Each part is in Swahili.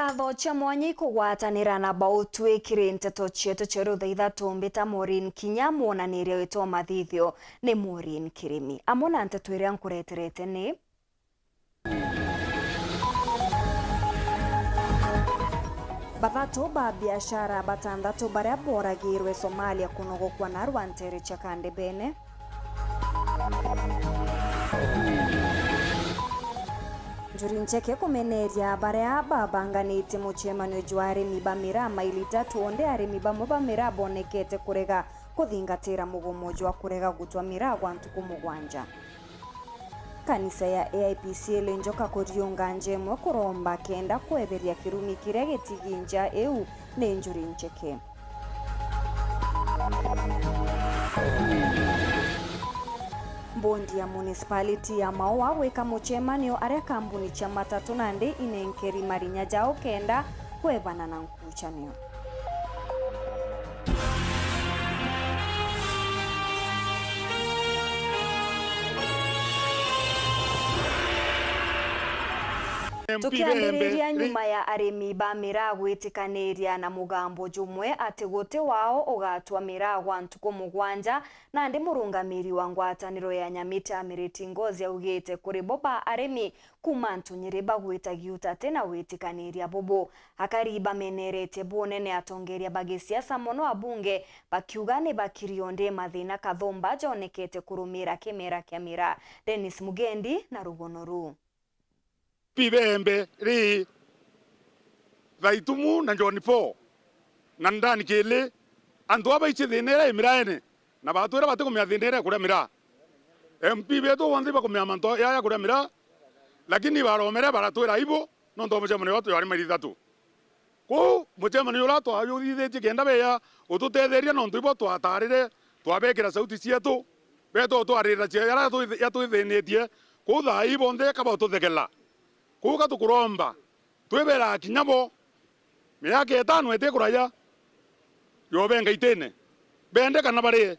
Katho cha mwanyi kugwatanira na bautwikire nteto cietu ceru thaa ithatu mbita MAUREEN KINYA mwonanirie witwa mathithio ni MAUREEN kirimi amona nteto iria nkureterete ni bathatu ba biashara batandatu baria boragirwe Somalia kunogokwa na rwanteri cha Kandebene. Njuri ncheke kumeneria baria babanganite muchemanio jwa arimi ba mira maili tatu onde arimi bamwe ba mira bonekete kurega kuthingatira mugomo jwa kurega gutwa mira gwa ntuku mugwanja. Kanisa ya AIPC lenjoka kuriunga njemwe kuromba kenda kweberia kirumi kiria gitiginja eu ne njuri ncheke. Bondi ya municipality ya Maua weka muchemanio aria kambuni cha matatu nande inenkeri marinya jao kenda kwebana na nkuchanio. Tukiambiriria nyuma ya arimi ba mira gwitikaniria na mugambo jumwe ati guti wao ugatwa mira gwa ntuku mugwanja na ndi murungamiri wa ngwataniro ya Nyamita Miriti Ngozi augite kuri boba arimi kuma ntunyiri bagwitagia utate na witikaniria bobo akariba menerete bonene atongeria bagisiasa mono abunge bakiuga ni bakirionde mathina kathomba jonekete kurumira kimera kya mira. Dennis Mugendi na Rugonoru. Pibembe ri vaitumu na John 4 na ndani kele andu abaiche thinera imiraene na batwira bate kumya thinera kuria mira MP beto wandi bakumya manto ya kuria mira lakini baromere baratwira ibo no ndo mucemane watu yari mari Ithatu ko mucemane yura to ayuthithie kenda beya ututetheria no ndu ibo twatarire twabekira sauti cietu beto twarira cia yara ya twithinetie ko thaa ibo nde kaba tuthekela kuka tukuromba twebera kinyabo miaka 5 ete kuraya yobenga itene bende kana bare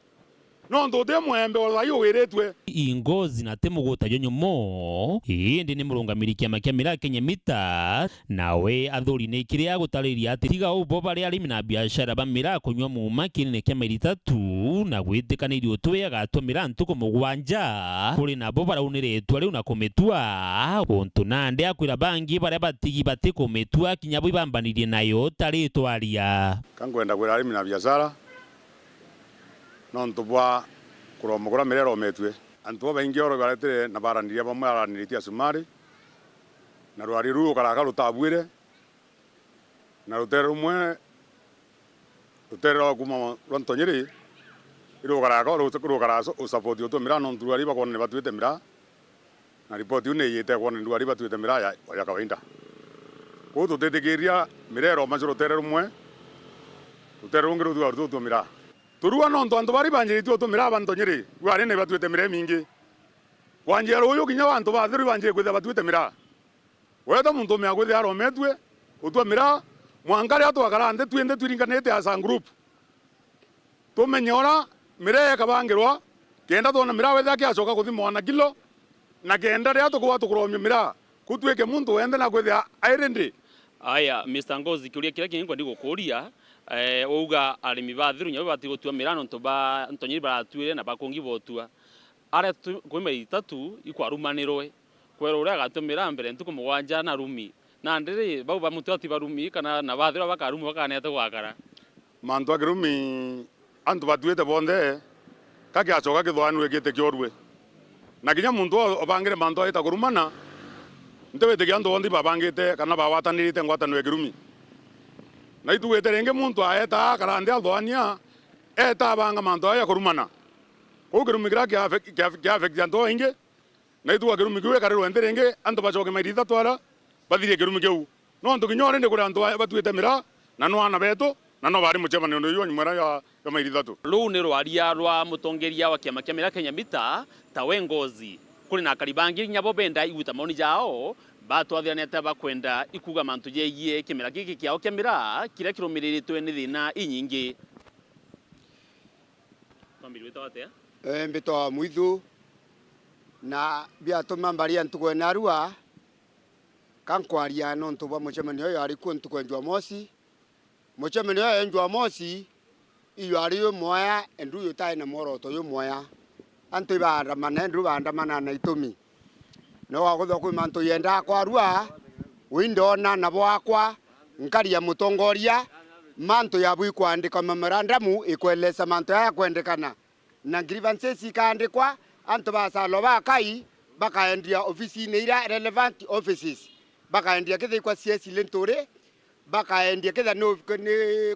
no ndote mwembe wayo wiretwe Ngozi na temuguta yo nyomo indi ni murungamiri kiama kia mira Nyamita nawe athuri ni kiria gutariria ati tiga ubo bari arimi na biashara ba mira kunywa muma kinene kia maili tatu na gwitikanirio twe agatumira ntuku mugwanja kuri nabo barauniretwa riu na kumetua untu nande akwira bangi baria batigi bati kumetua kinyabo ibambanirie nayo tari twaria kangwenda kwira arimi na biashara no ntubwa kuromogora mirero metwe antu baingi oro garetire na baraniria bamwe araniritia sumari na rwari ruo karaka rutabwire na rutere rumwe rutere kuma rontonyeri iro karaka ro karaka support yo to mira no ndwari bakone batwite mira na report une yete kone ndwari batwite mira ya kawaida ko to tetegeria mirero majoro tere rumwe rutere rungiru duardo to mira turua no nto bari banjiri tu mira bantonyeri gwari ne batwite mira mingi kwanjero uyu kinya bantu bathiri banjiri kwitha batwite mira wetha muntu me agwitha arometwe utwa mira mwangari atwakara nde twinde twiringanete as a group tumenyora mira kabangirwa kenda tona mira wetha kiacoka kuthimo na kilo na kenda ria tukwa tukuromya mira kutweke muntu wende na kwitha airendi aya Mr. Ngozi kiuria kira kingo ndi gukuria ouga arimi bathiru nyabe batigotwa mirano ntoba ntonyiri baratwire na bakongi botua ara kwime Ithatu ikwarumanirwe kwero uria gatumira mbere ntuku mugwanja na rumi na ndiri bau bamutoti barumi kana na bathiru bakarumu bakanete gwakara mantu akirumi antu batwite bonde kake acoka kithwanwe gite kiorwe na kinya muntu obangire mantu aita kurumana ntewete kiantu bondi babangite kana bawatanirite ngwatano ekirumi na ituwete renge muntu aeta karande athwania eta banga mantu aya kurumana ukirumi kira kya affect anto inge na itu akirumi kiwe karero enderenge anto bacoke maili Ithatu ara bathirie kirumi kiu no ntu kinyore ndi kuri antu batwite mira na no ana beto na no bari muchemane ndo yo nyumara ya maili Ithatu ru ni rwaria rwa mutongeria wa kiama kia mira Nyamita tawe Ngozi kuri na karibangi nyabo benda iguta maoni jao batwathianete bakwenda ikuga mantu yegie kimera giki kiao kia mira kiria kirumiriritwe ni thina inyingi twambirwe tawate mbito muithu na bia tuma mbari antugo na rua kankwaria no ntuba mucemanio yari kuntu kwenjwa mosi mucemanio yenjwa mosi iyo ari yo moya endu yutai na moroto yo moya antu banda manendu banda manana itumi no wagutho kwi mantu yenda kwa rua windona na bwakwa nkaria mutongoria mantu yabu kwandika memorandum ikweleza mantu ya kwendekana na grievances ikandikwa antu basalo bakai bakaendia ofisi ira relevant offices bakaendia kithe kwa CS Lentore bakaendia kithe no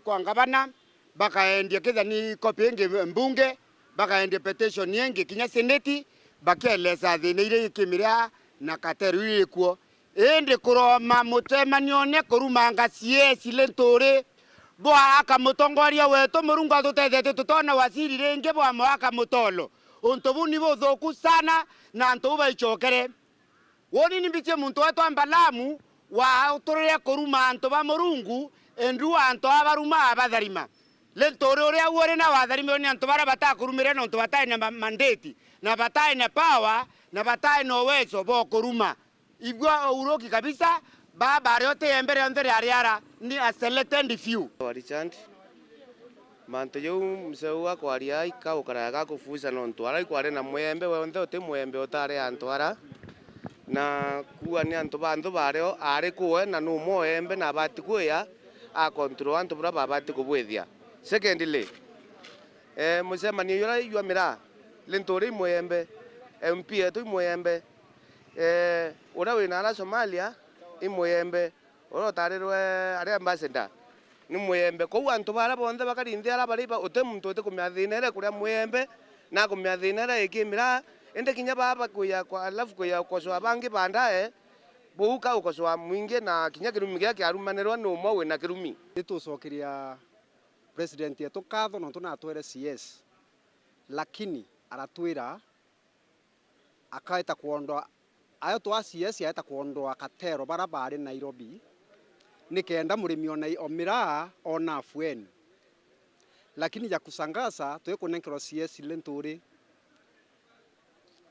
kwa ngabana bakaendia kithe ni kopenge mbunge bakaendia petition yenge kinya seneti bakeleza thine ire ikimira na kateru irikuo ende kuroma mutemanione kurumanga CS Lentore bwa akamutongoria wetu murunga tutethete tutona wasiri renge bwa mwaka mutolo untobu ni bothoku sana na ntobu baichokere woni nimbitie muntu wetu ambalamu wa utorere kuruma ntoba murungu endu anto abaruma abatharima Lentore uria wore na watharima ni anto bara batakurumire no nto batai na mandate na batai na power na batai no wezo bo kuruma igwa uroki kabisa baba yote embere ndere ariara ni a selected few warichanti manto yo msewa kwa aria ika ukaraga kufuza no ntwara ikware na mwembe wonde ote mwembe otare antwara na kuwa ni anto bando bareo are kuwe na no mwembe na bati kuya a control anto bra babati kubwethia secondly musema ni yora yua mira Lentore mwembe MP eto mwembe ora wina la Somalia imwembe oro tarirwe ari ambassador ni mwembe ko wantu bara bonde bakarinde ara bariba ote muntu ote kumyathinere kuria mwembe na kumyathinere ikimira ende kinya baba kuya kwa alafu kuya koso abangi bandae buka ukoso mwinge na kinya kirumi gya kyarumanerwa no mwe na kirumi itucokiria president yetu katho no tunatwere CS lakini aratwira akaita kuondoa ayo twa CS yaita kuondoa katero barabara Nairobi nikenda murimi ona omira ona afueni lakini ya kusangaza twekunenkerwa CS Lentore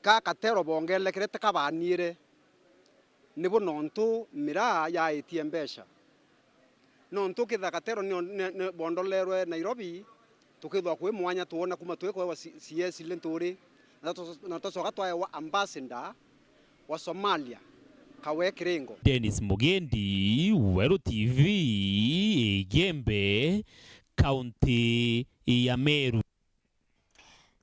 ka katero bongelekerete kabanire nibo nontu mira ya etiembesha nontu kitha katero ni bondolerwe Nairobi tukithwa kwi mwanya tuona kuma twekwa CS Lentore na tosoga twa ambassador wa Somalia kawe kirengo. Dennis Mugendi, Weru TV, Gembe, County ya Meru.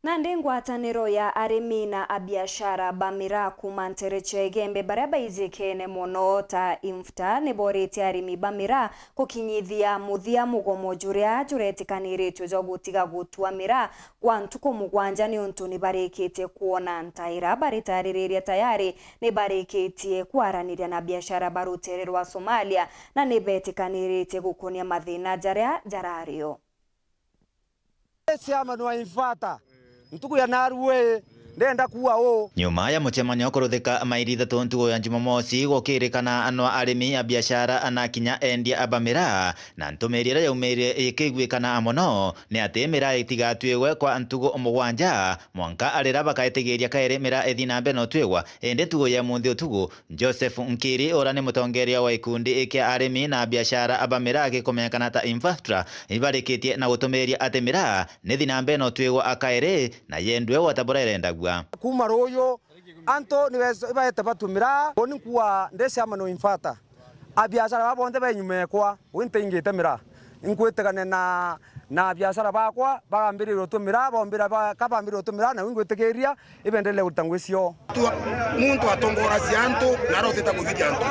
Nandi ngwataniro ya arimi na abiashara bamira kumantereche Gembe baria baizikene mono ta infta niborete arimi bamira kukinyithia muthia mugomo juria juretikaniritu jo gutiga gutuamira kwa ntuko mugwanja ni untu ni barekete kuona ntaira baritariria tayari ni bareketie kwaraniria na biashara barutererwa Somalia na ni betikanirite gukonia mathina jaria jarario. Siama no infata ntuku ya naruwe ndenda kuwa o nyuma ya mucemanio kuruthika mairi Ithatu ntugo ya Jumamosi gukirikana anwa arimi a biashara anakinya endia abamira na ntumirira yaumire ikigwikana amono ni ati mira itigatwegwe kwa ntugo mugwanja mwanka arira bakaetigeria kaire mira ethina beno twegwa ende tugo ya munthi utugo Joseph Nkiri ora ni mutongeria wa ikundi ikia arimi na biashara abamira akikomekana ta infrastructure ibarikitie na gutumiria ati mira ni thina beno twegwa akaire na yendwe wataborerenda kuma royo anto niweza baete batumira oni kuwa ndese amano infata abiashara babonde benyumekwa winte ingite mira inkwetegane na biashara bakwa bagambiri rotumira bombira bakabambiri rotumira na wingwetegeria ibendele utangwisio muntu atongora sianto naroteta kuvidia anto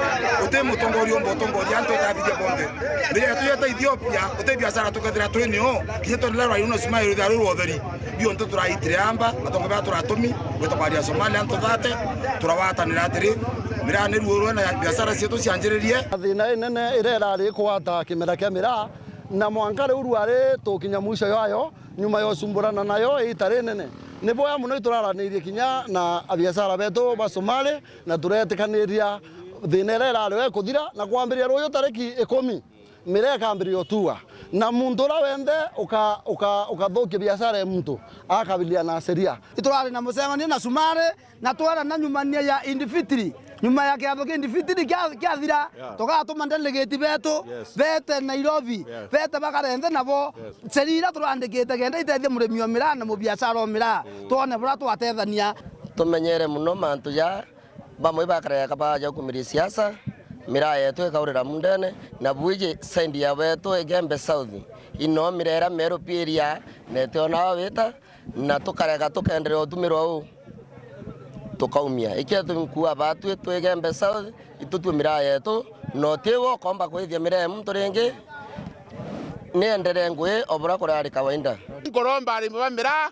ote mutongorio mbotongoria anto tabidia bonde mbere tuyeta Ethiopia ote biashara tukadira twenio kiyeto lero ayuno simairo daru oderi bio nto turaitriamba atongora turatomi wetokwaria Somalia anto thate turawata niratiri mira ne ruoro na biashara sieto cianjererie thina nene irera ri kwata kimera kya mira na mwankare uruare tukinya mwisho yayo nyuma yo sumburana nayo itare nene ni boya muno ituraranirie kinya na abiashara beto ba Somali na turetikaniria thinerera rwe kuthira na kwambiria royo tariki 10 mire kambirio tua na muntu ra wende ukathokia biashara ya mtu akabilia na sheria iturari na musemania na Somali na twara na nyumania ya indifitri nyuma ya kiatho kindifitiri kiathira tugatuma delegate betu bete Nairobi bete bakarende nabo serira turandikite genda itethie murimi wa miraa na mubiashara wa miraa tuone bura twatethania tumenyere muno mantu ya bamwe bakareka baja kumiri siasa miraa yetu ikaurira mundene na buije sendi ya betu Igembe South ino mirera Meru piria netona wita na tukareka tukenderea utumirwa tukaumia iketumkua batu Igembe South itutu miraa yetu no tiwo komba kwithia miraa muntu ringi niendere ngui obura kurari kawaida ngoromba ari miraa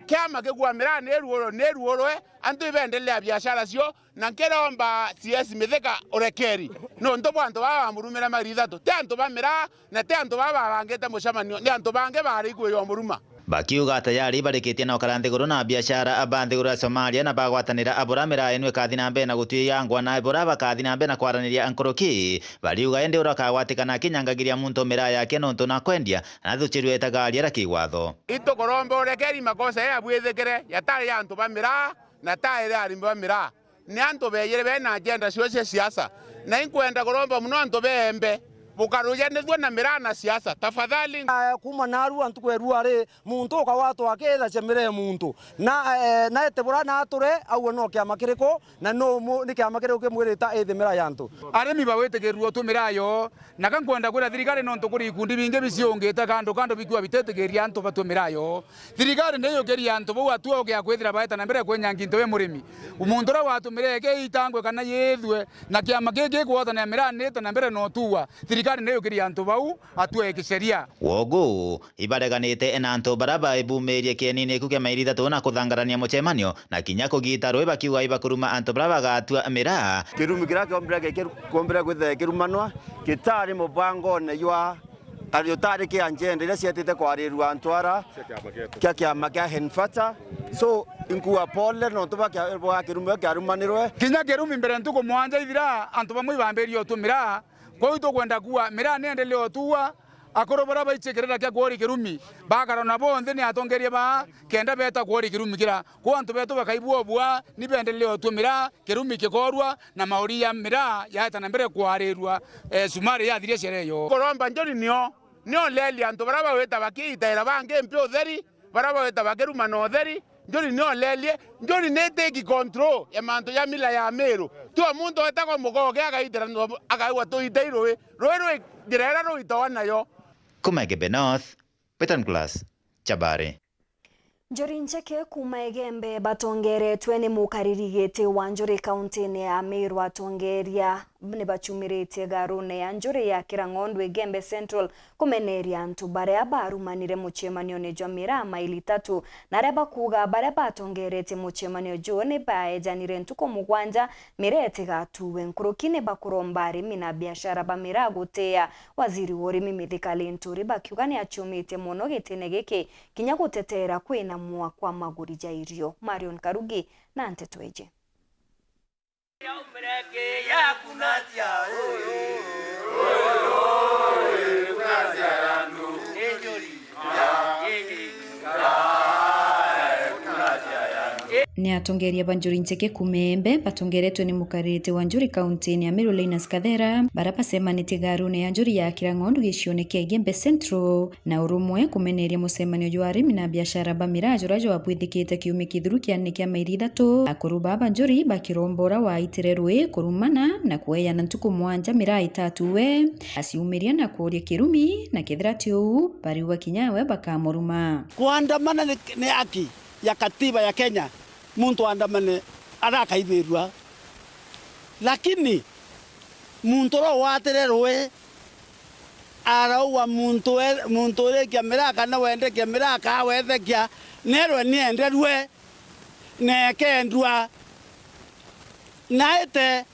kiama kigua miraa neruorwe antu ibendelea biashara cio na nkeromba CS mithika urekeri no ndo bantu baba murumira mari Ithatu te antu ba miraa na te antu baba bangete mucemanio ni antu bange bari igwe muruma bakiuga tayari barikitie na ukaranthiguru na biashara abanthiguru ya Somalia na bagwatanira abura miraa enu ikathi na mbere na gutuyangwa na abura bakathi na mbere na kwaraniria ankoroki bariuga ende urakagwatikana kinyangagiria muntu miraa yake nontu na kwendia na thuchirwe tagaria ra kiwatho ito korombo urekeri makosa ya bwithikire yatari ya antu ba miraa na tayari ari ba miraa ni antu beyire bena agenda cio cia siasa na inkwenda korombo muno antu bembe bukaruja nithwe na miraa na siasa tafadhali kuma naru antu kweru ari muntu ukawatwa aketha cemire muntu na etebura na ature au no kiama kiriko na no ni kiama kiriko kimwirita ethi miraa yantu arimi bawitikirwo tu miraa yo na kankwenda kwira thirikari no ntukuri ikundi binge biciungite kando bikua bitetegeria antu batu miraa yo thirikari ndiyo geria antu bau atuo gya kwithira baeta na mbere kwenyangi ntowe murimi umuntu ra watu miraa ke itangwe kana yethwe na kiama kiki kwota na miraa neta na mbere no tuwa thirikari ndiyo geria antu bau atue kisheria wogu ibareganite na antu baraba ibumerie kienini kuke mairi Ithatu na kuthangarania mucemanio na kinya kugita rwe bakiuga ibakuruma antu baraba gatua miraa kirumi kirake ombere gwithe kirumanwa kitari mubango ne ywa ariotari ke anjende ile sietete kwarirwa antwara kya kiama kya henfata so inkuwa pole no tuba kya kirumi kya rumanirwe kinya kirumi mbere ntuko mwanja ithira antu bamwe bamberio tu miraa kwa ito kwenda kuwa miraa niendeleo tuwa akoro baraba ichekerera kya kwori kirumi bakarona bonthe ni atongerie ba kenda beta kwori kirumi kira kwa antu betu bakaibua bua ni bendeleo tu miraa kirumi kikorwa na mauri ya miraa yaeta na mbere kwarirwa sumari ya thirie cereyo koromba njori nio leli antu baraba weta bakiitaira bange mpyo utheri baraba weta bakiruma no utheri njori nio lelie njori neteki control ya mantu ya mila ya Meru tu muntu etako mugoge agaitira agawa tuiteirwe rwe direra ro itawana yo Kumege North Petan Class Chabare Njori ncheke kuma Igembe batongeretwe ni mukaririgite wa Njori kaunti ya Meru atongeria ni bachumirite garune ya Njori ya Kirangondo Igembe Central kumeneria antu bare abarumanire muchemanio ne jomira maili 3 na reba kuga bare batongerete muchemanio jone baejanire ntuko mugwanja mirete gatuwe nkurukine bakurombare mina biashara ba miraa gutea waziri worimi mithikali nturi bakiugani achumite muno gitene giki kinya gutetera kwina mua kwa maguri jairio Marion Karugi na Nteto eje ni atongeria banjuri ncheke kumembe batongeretwe ni mukarite wa Njuri kaunti ya Meru Linus Kathera barapa semanite garune ya Njuri ya Kirangondo gishioneke Igembe Central na urumwe kumeneria musemanio jwa arimi na biashara ba miraa jorajo wabwithikite kiume kithuru kianne kya mairi Ithatu akuruba banjuri bakirombora wa itirerwe kurumana na kueya na ntuku mwanja miraa itatuwe asiumiria na kuoria kirumi na kithratio bariwa kinyawe bakamoruma kuandamana ni haki ya katiba ya Kenya muntu andamane arakaithirwa lakini muntu ro watererwe arawa muntu re kya miraa kana wende kya miraa ka wethe kya nerwe nienderwe nekendwa naete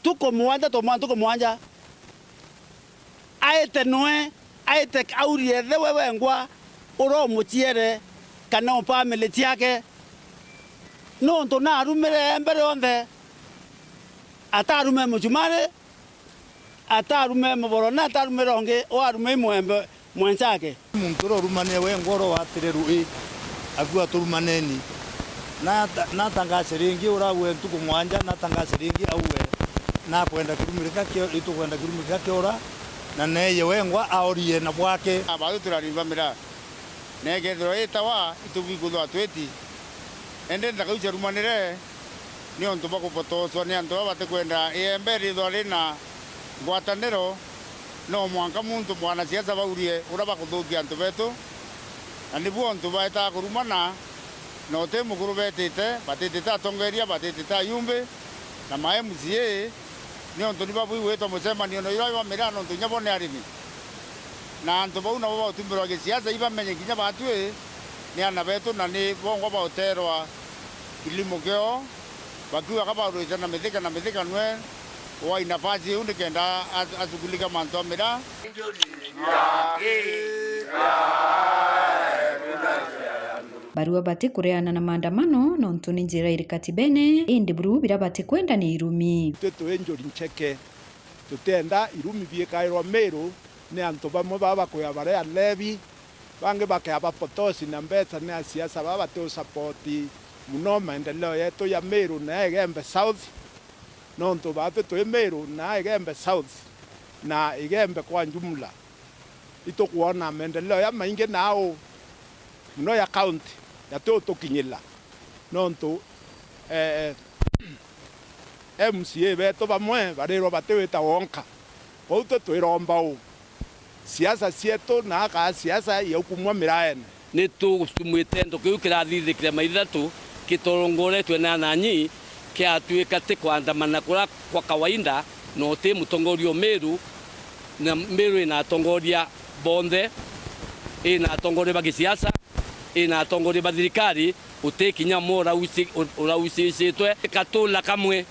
tuko mwanja aete noe aete aurie thewe wengwa uro muchiere kana family tiake no ndo na rumere mbere onde atarume mujumare atarume mborona atarume ronge o arume mwembe mwenzake muntu ro rumane we ngoro watereru agua turumaneni natangaza ringi urawe ntuku mwanja natangaza ringi auwe na kwenda kirumika kyo itu kwenda kirumika kyora na neye wengwa aorie na bwake abado turarimba mira nege droetawa itu bigudo atweti ende ndakaucha rumanire ni onto bako potoso ni anto bate kwenda iemberi dwarina ngwatanero no mwanka muntu mwana siasa baurie uraba kuthukia anto betu ani buonto baita kurumana no te mukuru betete batete atongeria batete ayumbe na mae muzie ni onto ni babu wetu musema ni ono ira mira no tunyabone arimi na anto bau na baba tumbero ge siasa iba menye kinya batwe ni ana betu na ni bongo ba oterwa kilimo kyo bakiwa kaba roja na medika nwe wa inafasi unde kenda azugulika manto mira barua bati kureana na maandamano nontu ni njira iri katibene indi buru bira bati kwenda ni irumi Nteto enjori ncheke tutenda irumi biekairwa Meru ni antu bamwe baba kuya bare alevi bange bakaba potosi na mbeta ni siasa baba te support muno maendeleo yetu ya Meru na Igembe South nontu bate to Meru na Igembe South na Igembe kwa jumla ito kuona maendeleo ya mainge nao muno ya county ya to kinyila nontu MCA beto bamwe barero bateweta wonka outo twiromba u siasa sieto na ka siasa ya kumwa miraene ni tu mwitendo kiu kirathithikire maithatu kitorongoretwe na nanyi kiatuika ti kwandamana kura kwa kawaida no ti mutongorio Meru na Meru ina atongoria bonthe ina atongoria ba kisiasa ina atongoria ba thirikari utikinya mora urausicitwe katula kamwe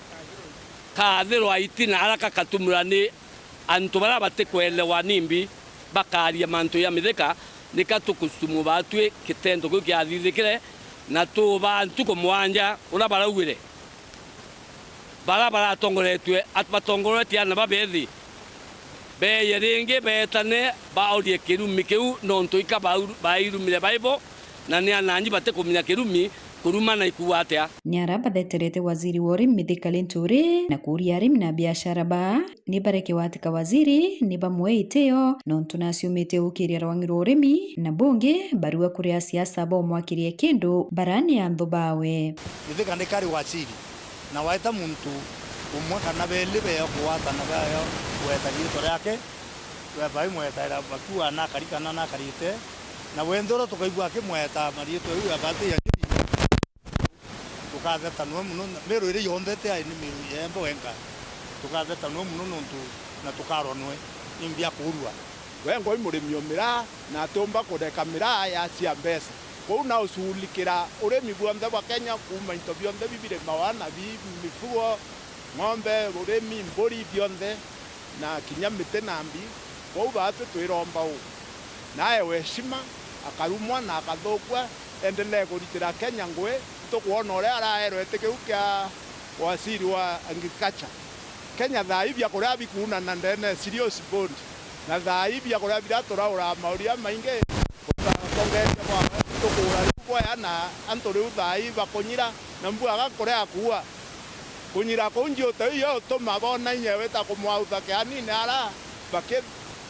kathirwa itina araka katumura ni antu bara batikwelewa nimbi bakaria mantu ya mithika nikatukusumu batwe kitendo kiu kiathithikire na tu bantu ko mwanja ura baraugire bara tongoretwe atbatongoretia na babethi be ringi betane baorie kirumi kiu nontu ikaba bairumire Bible na ni ananyi batikumenya kirumi kuruma na ikuatea nyara batheterete waziri wa urimi Mithika Linturi na kuria arimi na biashara ba ni bareke watika waziri ni bamwe iteo nontu naciumite ukiria rwangiro urimi na bunge barua kuria siasa bo mwakirie kindu barani ya bawe Mithika ndikari waziri na waita muntu umwe kana beli be kuwata na gayo weta gito yake we bai mweta bakua na karikana na karite na wendoro tukaigua kimweta marieto yu abate ya tukatheta no muno Meru iri yondete ai ni Meru yembo wenga tukatheta no muno nontu na tukaronwe imbia kurua wengo imurimi mira na tomba kudeka mira ya cia mbesa kou na usulikira urimi bwambe wa Kenya kuma into bionde bibire mawana mifugo ng'ombe urimi mburi bionde na kinya mite nambi kou batu twiromba u naye weshima akarumwa na akathokwa endelee kuritira Kenya ngwe tukuona uria araerwo etikiu kia waziri wa agriculture Kenya thaibia kuria bikuna na ndene serious bond na thaibia kuria biraturaura mauria mainge utongeria kwa tukura kwa yana antu riu thaiba kunyira na mbu agakuria kuwa kunyira kunjio tayo tuma bona nyewe ta kumwautha kianine ara bake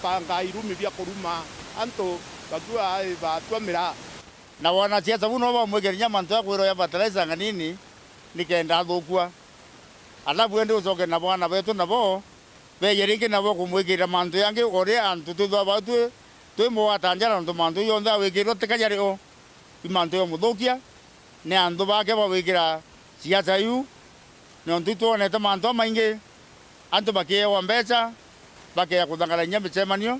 panga irumi bia kuruma antu bakua batwamira na wana siasa buno ba mwegeria manto ya kwiro ya fertilizer nganini nikenda thukua alafu ende ucoke na bwana betu nabo beyeringi nabo kumwegeria manto yange ore antu tutwa batwe twimo watanjara ndo manto yonda wegiro tikajari o imanto yo muthukia ne andu bake ba wegera siasa yu no ntuto ne manto mainge antu bake wa mbecha bake kuthangala nyambe chemanio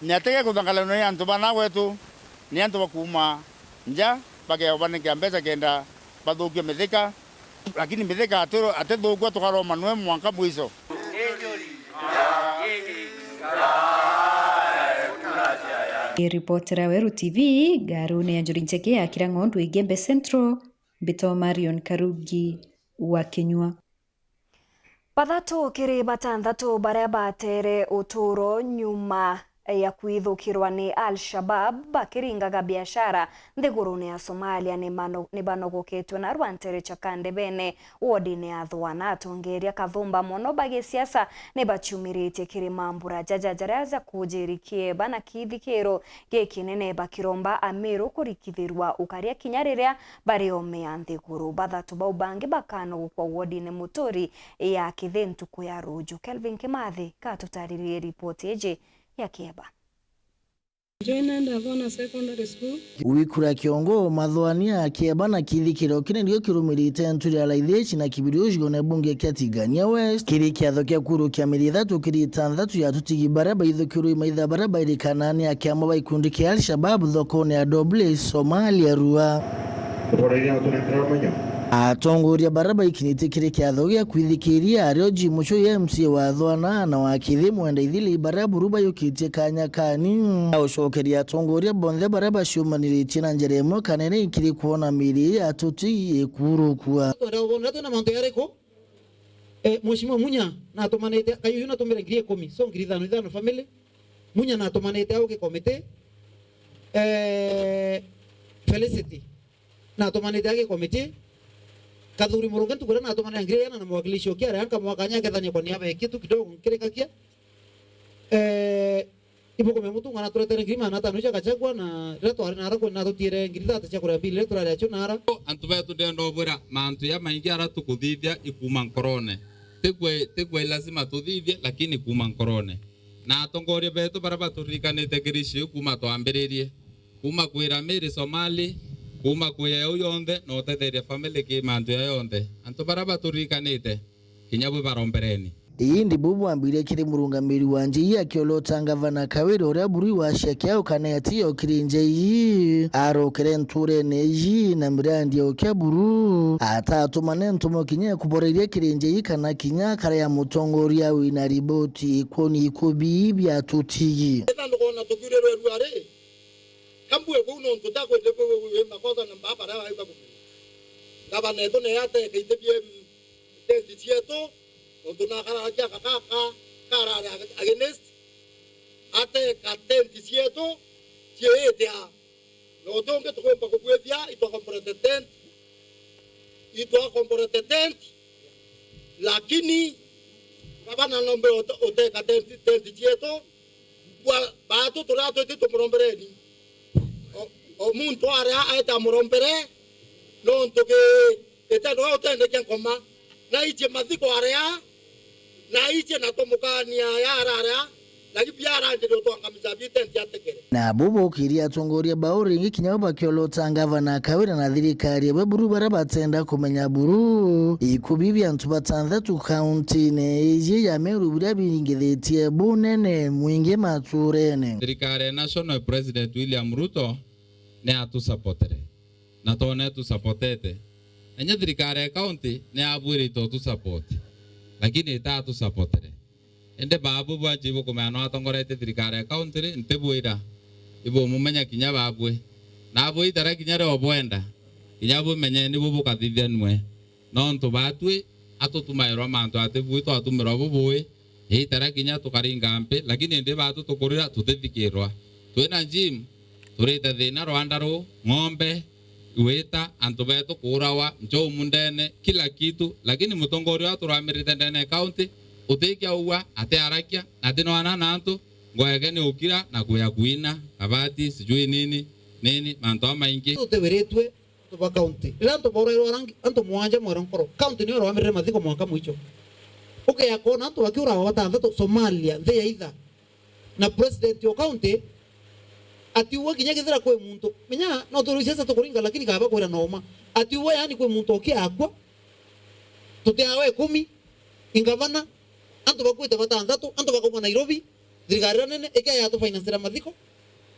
ne atege kuthangala no antu bana wetu ni antu bakuma nja bake obanike mbecha kenda bathukia Mithika lakini Mithika atethukua tukaroma nwe mwanka mwiso Reportera Weru TV garune ya njuri ncheke ya Kirang'ondu Igembe Central Bito Marion Karugi wa Kinyua Pathatu kiri batandatu baria batere uturo nyuma ya kuithukirwa ni Al-Shabab bakiringaga biashara nthiguruni ya Somalia ni banogoketwe na rwantere chakande bene wodine ya Thaa na atongeria kathumba mono bagisiasa ni bachumirite kirimambura jajajaza kujirikie bana kithikiro gekinene bakiromba Amiru kurikithirwa ukaria kinyareria bariomea nthiguru bathatu baubangi bakano kwa wodine mutori ya kithentu kuya ruju. Kelvin Kimathi katutaririe ripoti eje ya Kieba. Wikura kiongo mathoania Kieba na kithikiro kine ndio kirumirite nturi alaithechi na kibirioshgo na bunge kya Tigania West kiri kiatho kya kuru kya Ithatu kiri Tanthatu ya tutigi baraba ithukiro maitha baraba irikanani akiamo baikundi kya Al-Shabab thokone ya Doble Somalia rua atongoria baraba ikinite kire kiatho gya kwithikiria arioji mucho ya MC wa Thaa na wakithi mwenda ithili baraba ruba yukitie kanya kani aushokeria atongoria bonde baraba shumaniritie na njeremo kanene ikiri kuona miri atuti ekurukua nato na manto yareko mheshimiwa Munya na atomanete kayo na tomera ngiri 10 so ngiri 5 family Munya na atomanete au ke komite Felicity na atomanete ake komite kadhuri murugan tukura na atomana ngiri na mwakilishi okia ranka mwakanya kethania kwa niaba ya kitu kidogo kirekakia ipo kwa mtu ngana tuletera ngiri mana tanuja kachagwa na reto ari nara kwa nato tire ngiri tata chakura bile turare acho nara antuba tudendo bora mantu ya maingi ara tukuthithia ikuma nkorone tegwe lazima tuthithie lakini kuma nkorone na atongoria betu baraba turikanite kirishi kuma twambiririe kuma kwira miri Somali kuma kuya yonthe no tetheria family ki mantu yonthe antu baraba turikanite kinyabwe barombereni iyi ndi bubu ambire kiri murungamiri wanje iyi akiolota ngavana kawiri ora buri wa shekia ukaneti yokirinje iyi arokere nture neji na mirandi yokyaburu atatu manentumo kinya kuboreria kirinje iyi kana kinya kara ya mutongoria wina riboti koni ikubi bya tutiyi ndikona tukire rware kambwe kuno ntutako ndeko we makosa na baba ra wa ku ngavana eto ne yate keitebie tenti tieto Ontuna kara kia kaka kara against ate katenti sieto sietea no tonge to kwemba kukwethia ito comprometent lakini kabana nombe ote katenti sieto kwa baatu turato ito murombereni o muntu ara aita murombere no ntoke eta no otende kya koma na iche mathiko area na iche na tomukania ya arara na kibiara ndiro to angamizabite ntiatekere na bubu kiria tongoria bauri kinyabo bakiolota ngavana kawira na thirikari baburu barabatenda kumenya buru ikubibi antu Tanthatu county ne ije ya Meru birabiringethetie bunene mwingi maturene thirikari national president William Ruto ne atu supportere na tone tu supportete enya thirikari county ne abwire to support lakini Ithatu supportere ende babu bwajibo kumano atongorete thirikari county ntebwira ibo mumenya kinya babwe nabo itara kinya ro bwenda kinya bo menye ni bo kathithia nwe no ntu batwe atutumairo mantu atebwito atumiro bubwe itara kinya tukaringa mpe lakini ende batu tukurira tutethikirwa twena gym turita thina Rwanda ro ng'ombe weta antu betu kurawa njo mundene kila kitu lakini mutongoria aturamirite ndene county utekia uwa ate arakia ate no ana antu ngoegene ukira na kuya kuina abati sijui nini manto maingi tuteweretwe tuba county ranto borero rangi anto mwanja mwaronkoro county ni ramirire mathiko mwaka mwicho yakona antu wakiura Tanthatu Somalia the either na president yo county atiwa kinya githira kwe muntu menya no turusiasa tukuringa lakini kaba kwera noma atiwa yani kwe muntu okiakwa tutiawe 10 ingavana antu bakwita Tanthatu antu bakoma Nairobi thirikari nene ikaya tu finance mathiko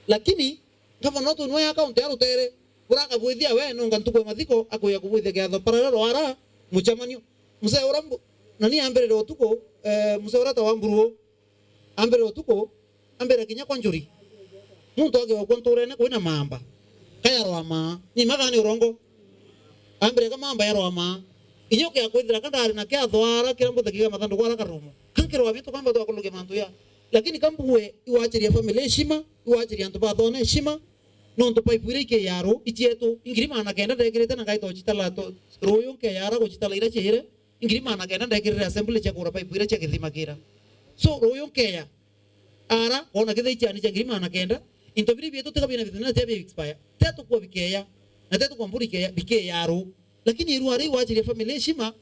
lakini gavana tu nwa account ya rutere kuraka bwithia we no ngantukwe mathiko akoya kubwithia gatho paralelo ara muchamanio musee urambo nani ambere otuko musee urata wa mburu ambere otuko ambere kinya konjuri muntu age okontorene kwina mamba kaya rwama ni magani urongo ambere kama mamba ya rwama inyoke akwithira kandari na kya thwara kirambo takiga mathandu kwa karumo kankero wabitu kamba twakuluge mantu ya lakini kambuwe iwachiria family heshima iwachiria antu bathone heshima nonto paipure ke yaro ichieto ingirima na kenda dekirete na gaito chitala to royo ke yara go chitala ira chere ingirima na kenda dekirete assembly cha kura paipure cha kithima kira so royo ke ya ara ona kithe ichani cha ingirima na kenda into biri bieto tekabina bithina tebe expire teto kwa bikeya na teto kwa mburi ke bike yaro lakini iruari wachiria family heshima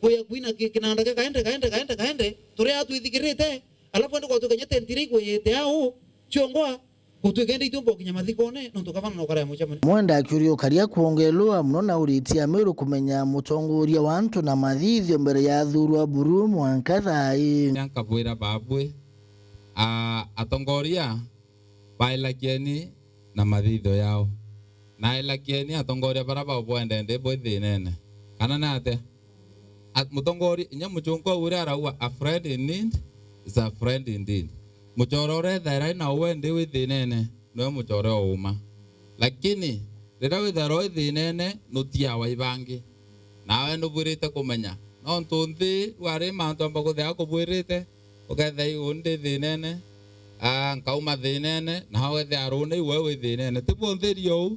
goya kuina kinanda ke kaende tore atu ithikirete alafu ndo kwa tukanyete ntiri go yete ao chongoa kutugenda itumbo kinyamathikone no tukavana no kare mucha mwenda akiurio karia kuongelwa muno na uritia Meru kumenya mutongoria wa antu na mathithio mbere ya thurwa buru mwankathai yankabwira babwe atongoria bailakieni na mathithio yao na ilakieni atongoria baraba obwendende bwithinene kana nate mutongoria nyamuchunko ura araua a friend in need is a friend indeed muchorore thera na wende withinene no muchoro uma lakini rira withero withinene nutia wa ibangi nawe nubwirite kumenya no ntunthi wari mantu amba kuthea kubwirite ukethei undi thinene nkauma thinene na wethe arune iwe withinene tibontherio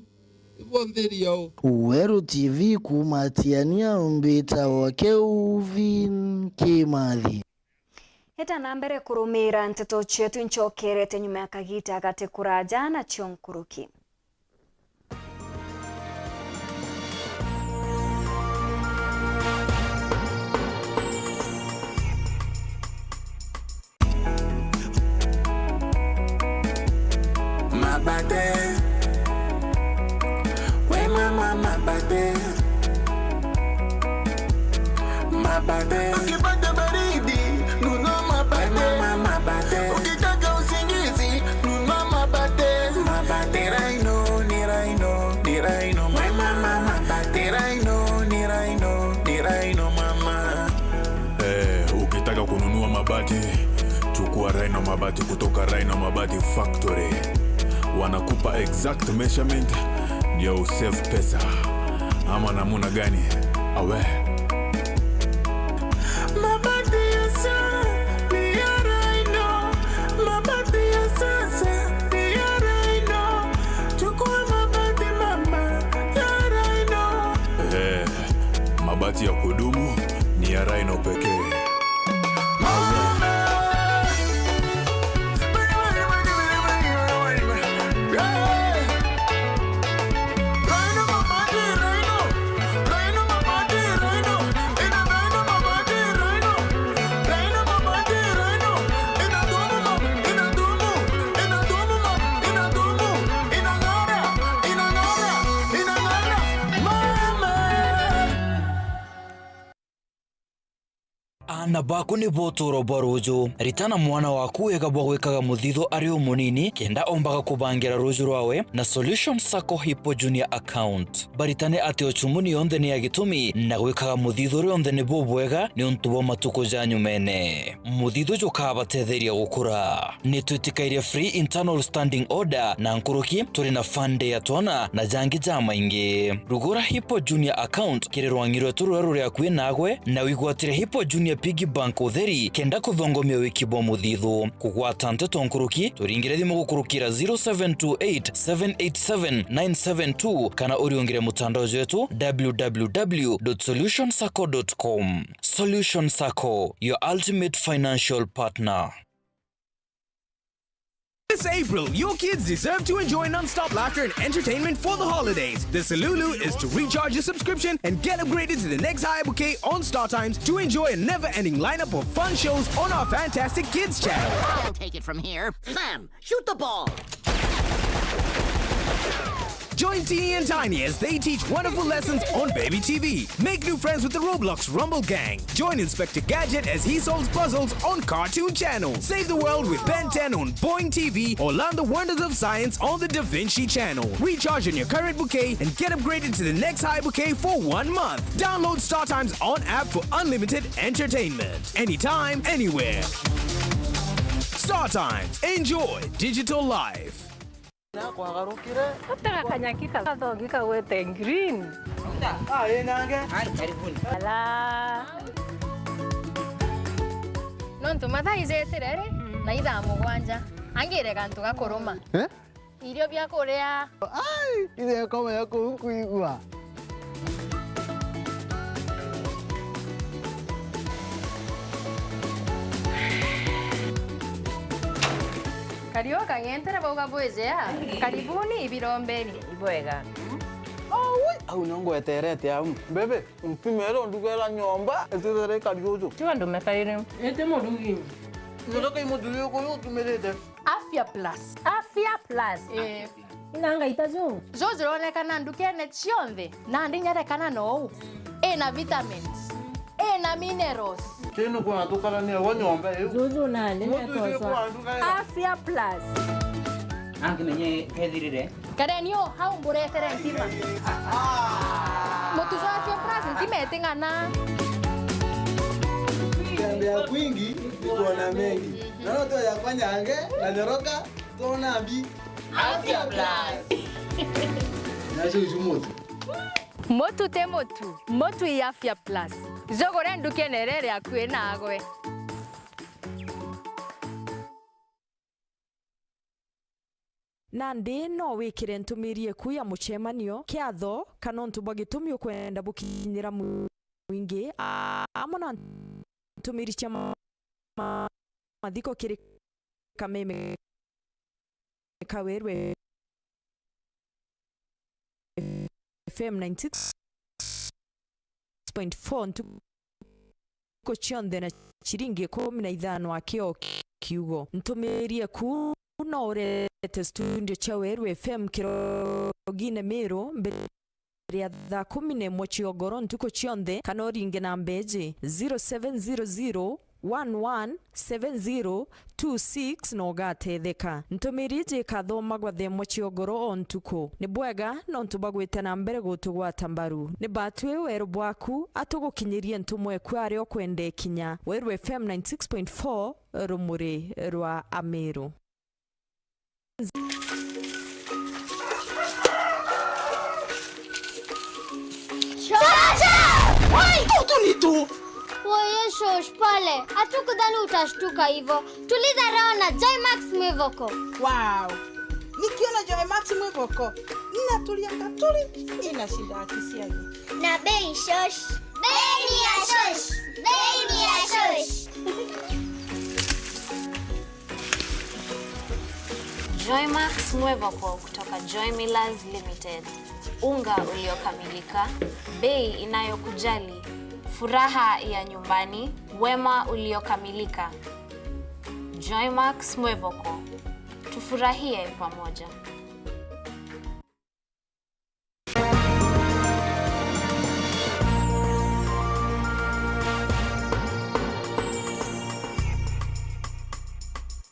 Weru TV kumatiania umbita wake uvin kimathi Heta nambere kurumira Nteto chetu nchokerete nyuma ya kagita agate kuraja na chonkuruki. Mabate we mama mabate ukipata baridi nunua mabate ukitaka usingizi nunua mabate raino ni raino mama mabate raino mama ukitaka kununua mabati chukua Raino mabati kutoka Raino Mabati Factory wanakupa exact measurement ndio usave pesa ama namuna gani awe mabati ya sasa ya Raino mabati ya sasa ya Raino chukua mabati mama ya Raino mabati ya kudumu ni ya Raino pekee na bako ni botoro barujo ritana mwana waku egabwa gwikaga muthitho ari umunini kenda ombaga kubangira rujo rwawe na Solution Sacco Hippo Junior account baritane ati ochumuni yonde ni agitumi na gwikaga muthitho yonde ni bobwega ni untubo matuko janyu mene muthitho jokabatetheria gukura ni twitikaire free internal standing order na nkuruki turi na fande ya twana na jangi jama ingi rugura Hippo Junior account kirerwangirwe tururu ya kwinagwe na wigwatire Hippo Junior Piggy Bank utheri kenda kuthongomia wikibo muthithu kugwata Nteto nkuruki turingire thimu gukurukira 0728787972 kana uriongire mutandao wetu www.solutionsacco.com. Solution Sacco, your ultimate financial partner. This April, your kids deserve to enjoy non-stop laughter and entertainment for the holidays. The Salulu is to recharge your subscription and get upgraded to the next high bouquet on Star Times to enjoy a never-ending lineup of fun shows on our fantastic kids channel. I'll take it from here. Sam, shoot the ball. Join Teeny and Tiny as they teach wonderful lessons on Baby TV. Make new friends with the Roblox Rumble Gang. Join Inspector Gadget as he solves puzzles on Cartoon Channel. Save the world with Ben 10 on Boing TV or learn the wonders of science on the Da Vinci Channel. Recharge on your current bouquet and get upgraded to the next high bouquet for 1 month. Download Star Times on app for unlimited entertainment. Anytime, anywhere. Star Times. Enjoy digital life. Green. Non tu madai zetere? na ithaa mugwanja angire kantu gakuruma irio bya kuria Ile kama yako huku igwa. Kario kangentere boga bwezea karibuni ibirombeni ibwega Au nongo eterete au. Bebe, mpimero ndugela nyomba etere kariozo. Chwa ndo mekarire ete modugi Ndoka imodugi ko tumelete. Afya plus inanga itazo zozironekana ndukene cionthe na ndinyerekana no ina vitamins ina minerals Tino kwa tukala ni wa nyomba eu. Zuzu nani netosa Afya plus Anke menye kedirire Karenio hau mburetere ntima Mutuzo Afya plus ntima etingana Tembea kwingi kuona mengi. Naona to ya kwanyange na nyoroka tona mbi. Afya plus Nazo izumutu. Motu te motu motu ya Afya plus Zogore ndukenerere akwe nagwe Nandi no wikire ntumirie ku ya mucemanio kiatho kana ntu bagitumio kwenda bukinyira mwingi amona ntumiri cia mathiko kiri kameme kawerwe FM 96.4 ntuko cionthe na chiringi 15 akio kiugo ntumirie ku no urete studio cha Weru FM kirogine Meru mbere ya thaa 11 ciogoro ntuko cionthe kana oringe na mbeji 0700 117026 no gatetheka ntumirije kathoma gwa themo ciogoro on tuko ni bwega no ntubagwite na mbere gutugwata mbaru ni batwe Weru bwaku atugukinyirie ntumwe kwari okwende kinya Weru FM 96.4 rumuri rwa Ameru Chacha! Wai, tu. Wewe shosh pale. Hatukudhani utashtuka hivyo. Tuliza roho na Joy Max Mwivoko. Wow. Nikiona Joy Max Mwivoko, ninatulia katuli, inashinda akisiagi. Na bei shosh. Bei ni ya shosh. Bei ni ya shosh. Joy Max Mwevoko kutoka Joy Millers Limited. Unga uliokamilika, bei inayokujali, furaha ya nyumbani, wema uliokamilika. Joy Max Mwevoko. Tufurahie pamoja.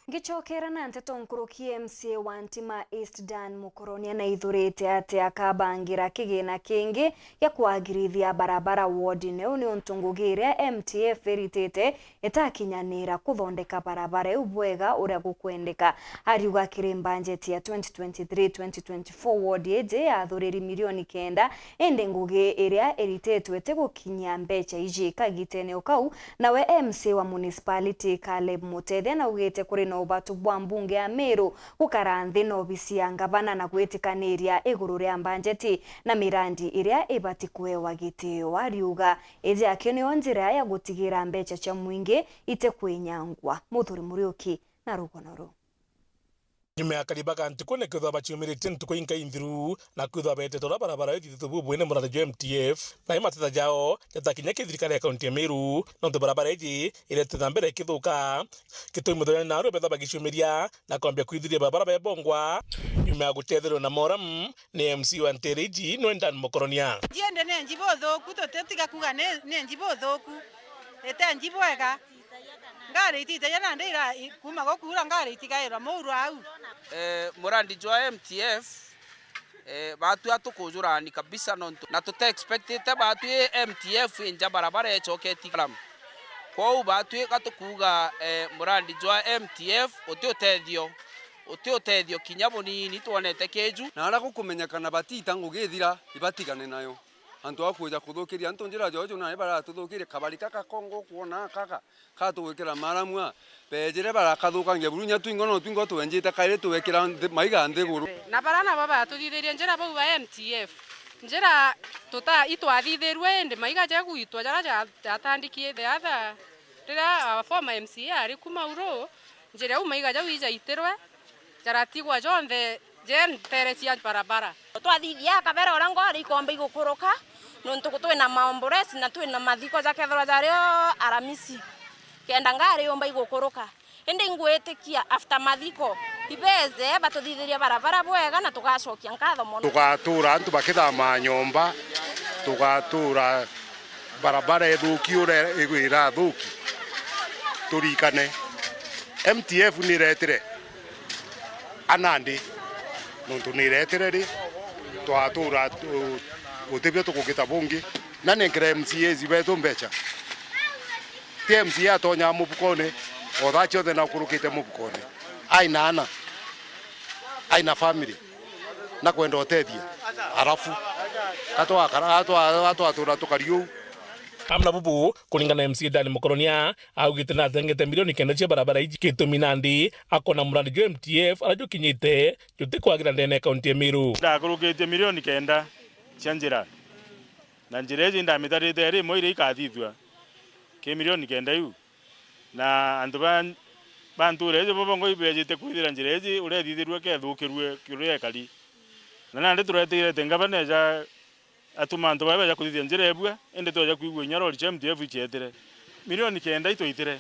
Gichokera na Nteto nkuruki MCA wa Ntima East Dan Mukoronia na ithurite ati akabangira kigina kingi ya kuagirithia barabara ward-ini uni untungugire MTF eritete itakinyanira kuthondeka barabara ubwega uria gukwendeka ariuga kiri budget ya 2023-2024 ward eje ya thuriri milioni 9 ende ngugi iria eritetwe gukinyia mbeca iji kagitene ukau nawe MCA wa municipality Caleb Mutethia na ugite kuri no batu bwa mbunge ya Meru gukaranthi no bisi ya ngavana na gwitikaniria iguru ria budget na mirandi iria ibati kuewa gitio ariuga eje akionio njira ya gutigira mbeca cia mwingi ite kwinyangwa muthuri muriuki na rugonoro Nyuma ya karibaga ntukone kwithwa bachiumirite ntuko inka inthiru na kwithwa bete tora barabara Ithatu bubwene murada jo MTF na imateta jao yatakinya kithirikari ya kaunti ya Meru no ndo barabara iji ireteta mbere kithuka kitoi muthoni na rubetha bagichumiria na kwambia kwithiria barabara ya bongwa nyuma ya gutethero na moram ni MC wa Ntereji no Ndan Mukoronia Jiende ne njibo thoku totetiga kuga ne njibo thoku ete njibwega ngari itite yana ndira kuma gokura ngari itigaira mouru au murandi jwa MTF batu atukujurani kabisa nonto na tuta expected batu MTF inja barabara echoketi kalam kwa batu katukuga murandi jwa MTF utiotedio kinyaboni ni tuonete keju na ara gukumenyekana batita ngugithira ibatigane nayo antu akuja kuthukiria antu njira jojo na bara tuthukiria kabari kaka kongo kuona kaka katugwikira maramwa pejire bara kathukangia burunya twingo twenjite kaire tuwekira maiga nthiguru na barana baba tuthithirie njira bau ba MTF njira tuta itwathithirwe ndi maiga ja guitwa jara jatandikie the other rira former MCA ari kuma uro njira u maiga ja wija itirwe jara tigwa jonthe jen terecia barabara twathithia kabera orango ari kombe igukuruka nontu twina maomboresi na twina mathiko ja kethora jario aramisi kenda ngari omba igukuruka indi ngwetikia after mathiko ibeze batuthithiria barabara bwega na tugacokia nkatho mono tugatura antu bakithama nyomba tugatura barabara ethuki ira thuki turikane MTF ni retire anandi nontu ni retire ri twatura utibyo tukugita bungi na nenkere MCA zibetu mbecha TMCA tonya mupukone othacho thena kurukite mupukone aina family na kwenda otethia arafu atwa tukariu amna bubu kulingana na MCA Dani Mukoronia augite na thengete milioni 9 cia barabara iji kitumi nandi akona murandi jo MTF arajo kinyite jute kwagira ndene kaunti ya Meru ndakurukite milioni 9 cia njira na njira iji ndamitarite ri moire ikathithwa ke milioni 9 yu na andu banture ije bobongo ibejite kwithira njira iji urethithirwe kethukirwe kiruye kali na nandi turetire tengabane ja atuma antu babeja kuthithia njira ebwa ende toja kuigwa nyarori cha MTF ichetire milioni 9 itoitire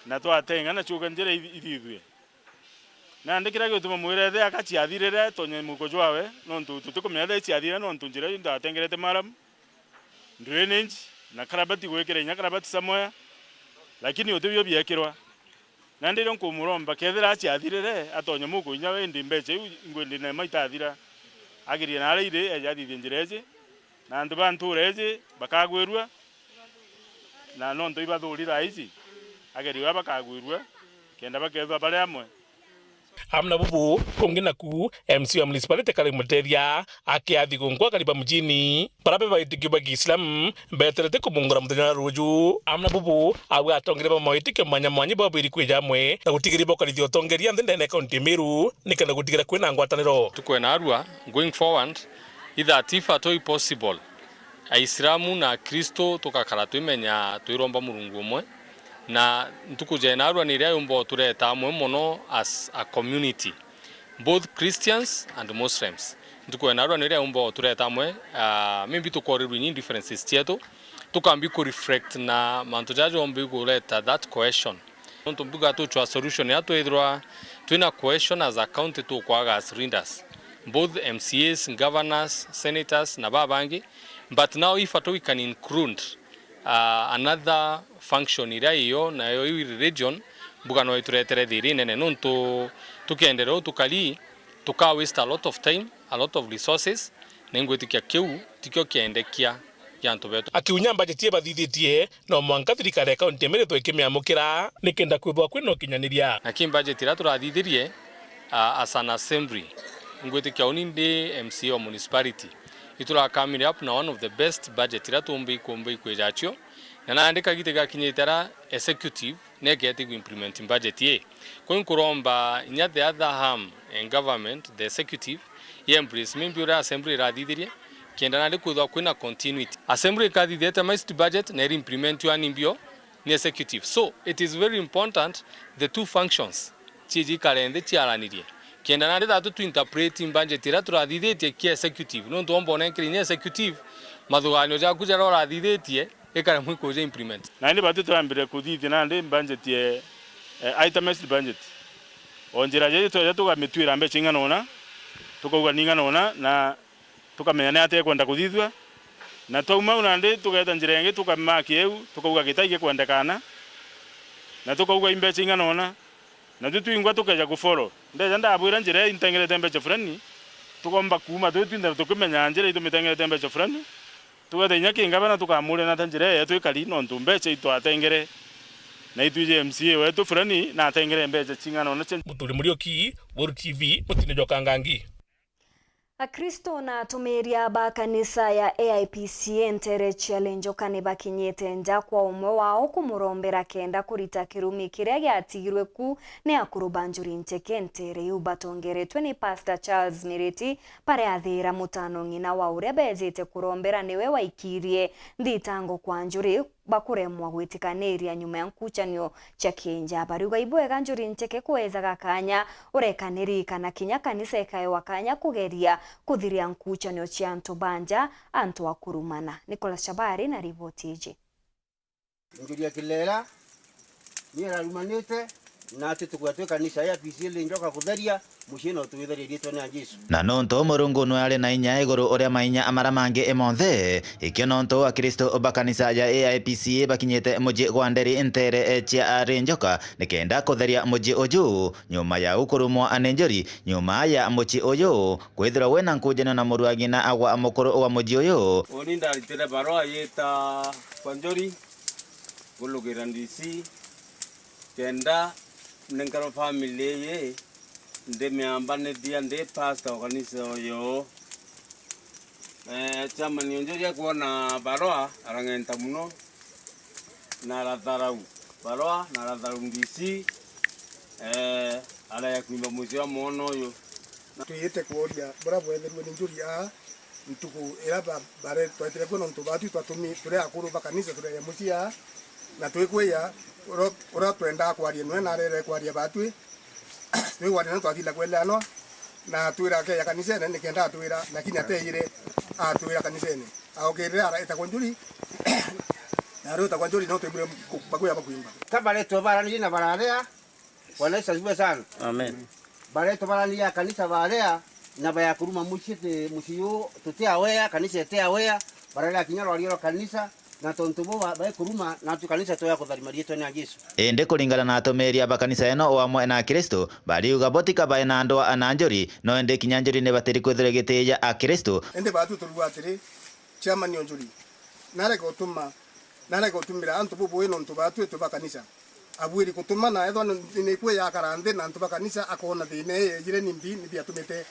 na twatenga na chuka njira ithithwe na ndikira gutuma mwirethe akachiathirire tonye muko jwawe nontu tutukumenya chiathire nontu njira ndatengerete maram drainage na karabati gwekera nya karabati samoya lakini utubyo byekirwa na ndiro nkumuromba kethira achiathirire atonye muko nya wendi mbeche ngwendi na maitathira agirie na reire ejathithie njira eci na andu banture eci bakagwirwa na nontu ibathurira ici ageriwa bakagwirwa kenda bakethwa bari amwe amna bubu kongina ku MC wa municipality kale muteria akiathi gongwa kariba mjini barabe baitiki ba Islam beterete kumungura mutenya ruju amna bubu awe atongere ba maitiki manya babiri kwijamwe na gutigiri bokarithio otongeria ndende kaunti Meru nikana gutigira kwina ngwataniro tukwena arua going forward Ithatu possible Aisilamu na Kristo tukakara twimenya twiromba murungu umwe na ntukujena arua ni ria yumbo tureta amwe mono as a community both Christians and Muslims ntukwena arua ni ria yumbo tureta amwe maybe tukorirwe ni differences tieto tukambi ku reflect na mantu jajo ombi kuleta that question ntumbuga tu chwa solution ya twithwa twina question as a county to kwaga as leaders both MCAs, governors, senators na babangi but now if at we can include another function ira iyo na yo region bugano ituretere thiri nene nontu tukiendero tukali tuka waste a lot of time, a lot of resources nengwetikia kiu tikyo kiendekia yantu betu akiunya budget ye bathithitie no mwanka thirikari kaunti Meru twikimiamukira nikenda kwithwa kwino kinyaniria na kim budget ira turathithirie as an assembly ngwetikia oninde MCA wa municipality itula coming up na one of the best budget ira tumbi kwejacho na naandika gitega kinyitara executive negeti ku implement budget ye ko nkuromba nya the other arm in government the executive ye embrace member assembly radithirie kenda na ndikuthwa kwina continuity assembly kadithete most budget na implement you animbio ni executive so it is very important the two functions chiji kalende chiaranirie kenda na ndithatu to interpreting budget ira turathithitie ki executive no ndombone nkiri ni executive mathuganyo ja kujara rathithitie ekara mwiko je implement na ndi batu twambire kuthithia na ndi budget ye itemized budget onjira je tugamitwira mbeca ingana tukauga ningana na tukamenya ni ate kwenda kuthithwa na twauma na ndi tugeta njira ingi tukamaki eu tukauga gitaige kwendekana na tukauga imbeca ingana na twingwa tukeja kufollow ndeja ndabwira njira intengerete mbeca fulani tukomba kuma twinda tukumenya njira itumitengere mbeca fulani tugatenya kinga na tukamure na tanjira yetu ikali no ntumbeca itwatengere na ituje MCA wetu fulani na atengere mbeca chingana na muturi murioki Weru TV mutine jokangangi Akristo na atumiria ba kanisa ya AIPC entere challenge okane bakinyete nja kwa umwe wao kumurombera kenda kurita kirumi kiria giatigirwe ku ne akuru banjuri ncheke entere ubatongeretwe ni Pastor Charles Miriti pare athira mutano ngina wa uria bezete kurombera niwe waikirie nditango kwa njuri bakuremwa gwitikaniria nyuma ya nkuchanio cha kinja bariuga ibwega njuri ncheke kuweza gakanya urekaniri kana kinya kanisa ikae wakanya kugeria kuthiria nkuchanio cha antu banja antu akurumana. Nicolas Shabari na ripoti iji. Njuri kilera niera rumanite na ati tukwa kanisa ya PCL njoka kutheria mushino tuwitheria ritwa na Jesu na nonto murungu no ari na inya iguru uria mainya amara mange emonthe ikio nonto akristo obakanisa ya AIPC bakinyete muji gwa nderi entere chia arenjoka nikenda kutheria muji uju nyuma ya ukurumwa anenjori nyuma ya muji uyu kwithira wena nkujana na muruagi na agwa amukuru wa muji uyu oni ndaritire barua yeta kwanjori gulugira ndisi kenda nengaro family ye ndemeambane dia nde pastor kanisa yo chama nionjoria kuona barua arangenta muno na ratharau barua na ratharau ndisi ala ya kuimba muzi wa mono yo tuyete kuoria bora bwetherwe ni njuria ntuku iraba bare twatire kuno ntubatu twatumi turi akuru bakanisa turi ya mucia na twikweya ora twenda kwaria nwe na rere kwaria batwi twi waria twathila kwelano na twira ke ya kanisa ne kenda twira lakini ateire atwira kanisa ne aokere ara itakonjuri na ro itakonjuri no tebure bakuya bakuimba kabale to barani na bararea wanaweza ziwe sana amen bare to barani ya kanisa bararea na baya kuruma mushite mushiyo tutia wea kanisa tia wea barala kinyalo aliro kanisa na tontubo ba kuruma na tukanisa toya kutharimaria tone Jesu ende kulingana na atomeria bakanisa eno wamwe na Kristo bariuga botika bae na andoa ananjori no ende kinyanjori ne bateri kwethira giteya a Kristo ende batu turugwa atiri chama ni onjuri nare ko tumira antu bubu eno ntu batu to bakanisa abwiri kutuma na etho ni kwe ya karande na ntu bakanisa akona thine yire nimbi ni biatumete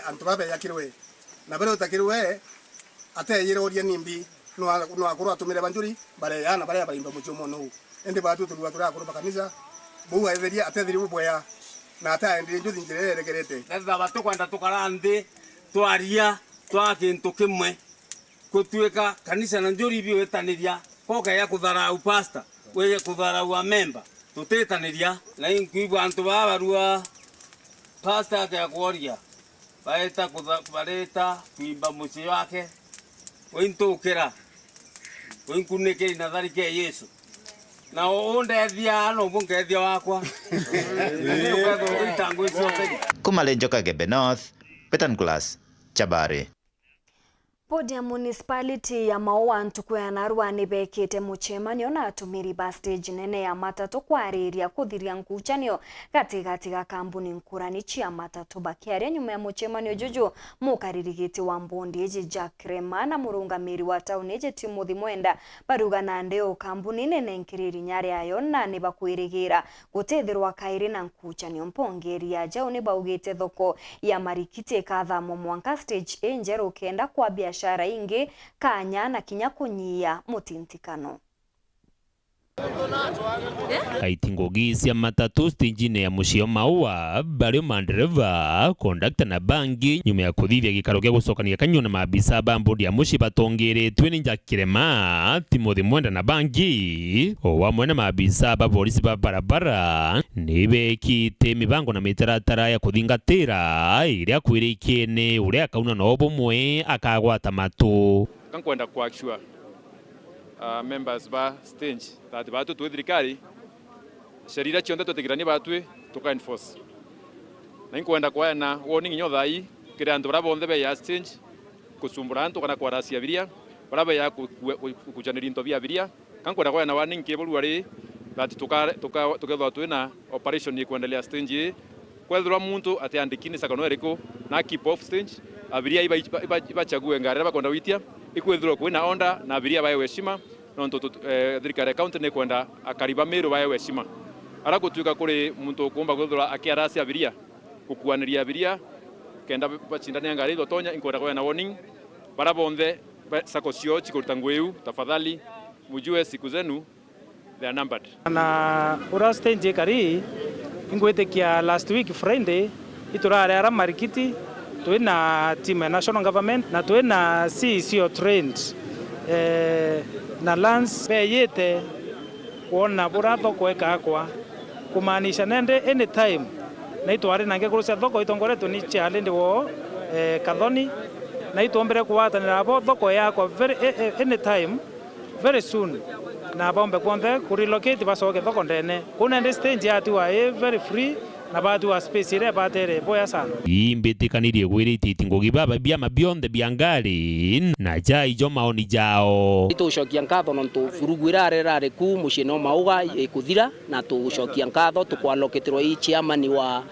antu babe yakirwe na bero takirwe ate yire oria nimbi no akuru atumire banjuri bare yana bare baimba muchomo no ende batu tulwa tura akuru bakanisa buwa etheria atethiri bubwea na ata ende njuthi njirere gerete etha batu kwenda tukarande twaria twakintu kimwe kutuika kanisa na njuri bi wetaniria koka ya kutharau pastor we kutharau member tutetaniria na inkuibwa antu babarua pastor ya kuoria baeta kubareta kuimba muci wake wintukira winkunike na tharike Yesu na ondethia no bungethia wakwa kumalenjoka Gebe North Petan Class Chabari. Bodi ya municipality ya Maua ntuku ya Narua nibekete muchemanio na atumiri ba stage nene ya matatu kwariria kuthiria nkuchanio gati ga kambuni nkurani chia matatu bakiaria nyuma ya muchemanio juju mukaririgiti wa mbondi eje Jack Rema na murungamiri wa town eje Timothy Mwenda baruga na ndeo kambuni nene nkiriri nyari ayo na nibakwirigira gutethirwa kairi na nkuchanio mpongeri aja oni baugite thoko ya marikite kathamo mwanka stage enjero kenda kwa biashara ingi kanya na kinya kunyia mutintikano. Aitingogi cia matatu stage ya mucio Maua bari mandereva conductor na bangi nyuma ya kuthithia gikaro gya gucokania kanyo na maabisa ba mbodi ya muci batongeretwe ni Jack Rema Timothy Mwenda na bangi o wamwe na maabisa ba polisi ba barabara nibekite mibango na mitaratara ya kuthingatira iria kwirikiene uria kauna no bomwe akagwata matu kankwenda kwa actual members ba stage that batu tu thirikari sheria chionde tutigirani batu tuka enforce na inkwenda kwa na warning nyothai kire andu bonthe be ya stage kusumbura antu kana kwaracia biria bara be ya kujaniri into bia biria kankwenda kwa na warning kebulu ari that tukethwa tu na operation ni kuendelea stage kwethwa muntu atiandikini sakano eriko na keep off stage abiria ibachague ngare bakonda witia ikwethwa kwina onda na abiria bae weshima nonto thirikari county ne kwenda akariba miru bae weshima ara gutuika kuri muntu kumba kwethwa akiarasi abiria kukuaniria abiria kenda bachindania ngari gotonya inkwenda kwa na warning bara bonde sako cio chikuruta ngweu tafadhali mujue siku zenu they are numbered. Na ura stage kari ingwetekia last week Friday iturare ara marikiti tuina team ya national government na tuina CEO trained na lance beyete kuona bura thoko ekakwa kumaanisha nende anytime na itware nange kurusia thoko itongoretwo ni challenge wo kathoni na ituombere kuwatanira abo thoko yakwa very anytime very soon na bombe kwonde kurelocate basoke thoko ndene kuna ndi stage atiwa very free na batu wa space ile batere boya sana imbitikanire gwiriti tingogi baba biama bionde biangari na jai jo maoni jao itucokia nkatho no tufurugwirare rare ku mucino mauga ikuthira na tucokia nkatho tukwaloketerwa i chairman wa